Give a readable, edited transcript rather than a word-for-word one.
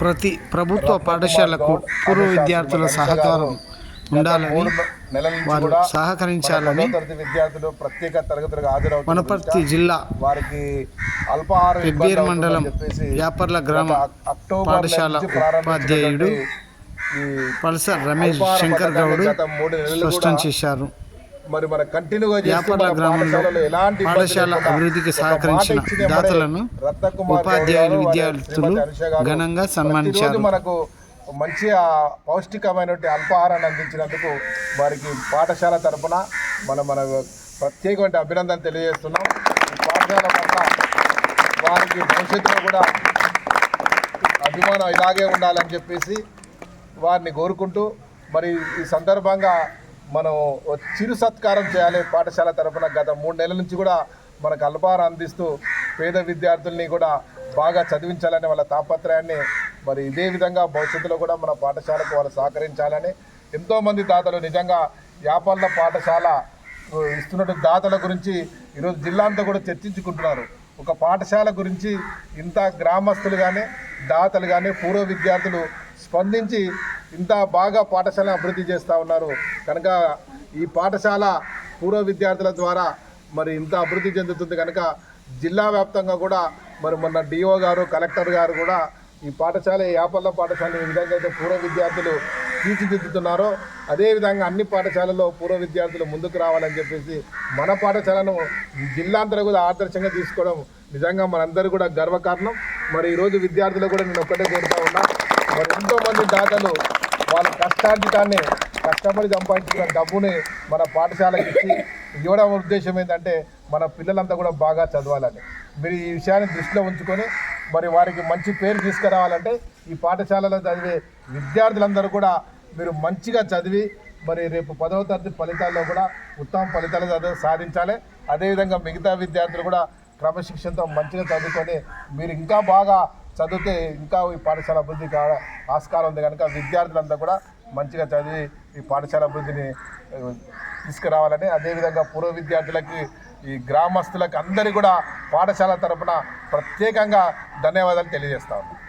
ప్రతి ప్రభుత్వ పాఠశాలకు పూర్వ విద్యార్థుల సహకారం ఉండాలని వారు సహకరించాలని విద్యార్థులు ప్రత్యేక తరగతులకు హాజరవుతారు. వనపర్తి జిల్లా వారికి అల్పాహార పెబ్బేర్ మండలం యాపర్ల గ్రామ పాఠశాల ఉపాధ్యాయుడు పల్సర్ రమేష్ శంకర్ గౌడ్ స్పష్టం చేశారు. మరి మన కంటిన్యూగా యాపర్ల గ్రామంలో పాఠశాల అభివృద్ధికి సహకరించిన దాతలను ఉపాధ్యాయులు విద్యార్థులు ఘనంగా సన్మానించారు. మనకు మంచి పౌష్టికమైనటువంటి అల్పాహారాన్ని అందించినందుకు వారికి పాఠశాల తరఫున మన ప్రత్యేకమైన అభినందన తెలియజేస్తున్నాం. పాఠశాల పట్ల వారికి భవిష్యత్తులో కూడా అభిమానం ఇలాగే ఉండాలని చెప్పేసి వారిని కోరుకుంటూ మరి ఈ సందర్భంగా మనం చిరు సత్కారం చేయాలి. పాఠశాల తరఫున గత 3 నెలల నుంచి కూడా మనకు అల్పాహారం అందిస్తూ పేద విద్యార్థుల్ని కూడా బాగా చదివించాలని వాళ్ళ తాపత్రయాన్ని మరి ఇదే విధంగా భవిష్యత్తులో కూడా మన పాఠశాలకు వాళ్ళు సహకరించాలని ఎంతోమంది దాతలు నిజంగా యాపర్ల పాఠశాల ఇస్తున్నటువంటి దాతల గురించి ఈరోజు జిల్లా అంతా కూడా చర్చించుకుంటున్నారు. ఒక పాఠశాల గురించి ఇంత గ్రామస్తులు కానీ దాతలు కానీ పూర్వ విద్యార్థులు స్పందించి ఇంత బాగా పాఠశాల అభివృద్ధి చేస్తూ ఉన్నారు. కనుక ఈ పాఠశాల పూర్వ విద్యార్థుల ద్వారా మరి ఇంత అభివృద్ధి చెందుతుంది. కనుక జిల్లా వ్యాప్తంగా కూడా మరి మొన్న డిఓ గారు కలెక్టర్ గారు కూడా ఈ పాఠశాల యాపర్ల పాఠశాల ఏ విధంగా అయితే పూర్వ విద్యార్థులు తీర్చిదిద్దుతున్నారో అదేవిధంగా అన్ని పాఠశాలల్లో పూర్వ విద్యార్థులు ముందుకు రావాలని చెప్పేసి మన పాఠశాలను జిల్లాంతరం కూడా ఆదర్శంగా తీసుకోవడం నిజంగా మనందరూ కూడా గర్వకారణం. మరి ఈరోజు విద్యార్థులు కూడా నేను ఒక్కటే కోరుతా ఉన్నా, మరి ఎంతోమంది దాతలు వాళ్ళ కష్టార్జితాన్ని కష్టపడి సంపాదించిన డబ్బుని మన పాఠశాలకు ఇచ్చి ఇవ్వడం ఉద్దేశం ఏంటంటే మన పిల్లలంతా కూడా బాగా చదవాలని. మీరు ఈ విషయాన్ని దృష్టిలో ఉంచుకొని మరి వారికి మంచి పేరు తీసుకురావాలంటే ఈ పాఠశాలలో చదివే విద్యార్థులందరూ కూడా మీరు మంచిగా చదివి మరి రేపు 10వ తరగతి ఫలితాల్లో కూడా ఉత్తమ ఫలితాలు సాధించాలి. అదేవిధంగా మిగతా విద్యార్థులు కూడా క్రమశిక్షణతో మంచిగా చదువుకొని మీరు ఇంకా బాగా చదివితే ఇంకా ఈ పాఠశాల అభివృద్ధికి ఆస్కారం ఉంది. కనుక విద్యార్థులంతా కూడా మంచిగా చదివి ఈ పాఠశాల అభివృద్ధిని తీసుకురావాలని, అదేవిధంగా పూర్వ విద్యార్థులకి ఈ గ్రామస్తులకు అందరికీ కూడా పాఠశాల తరపున ప్రత్యేకంగా ధన్యవాదాలు తెలియజేస్తా ఉన్నాను.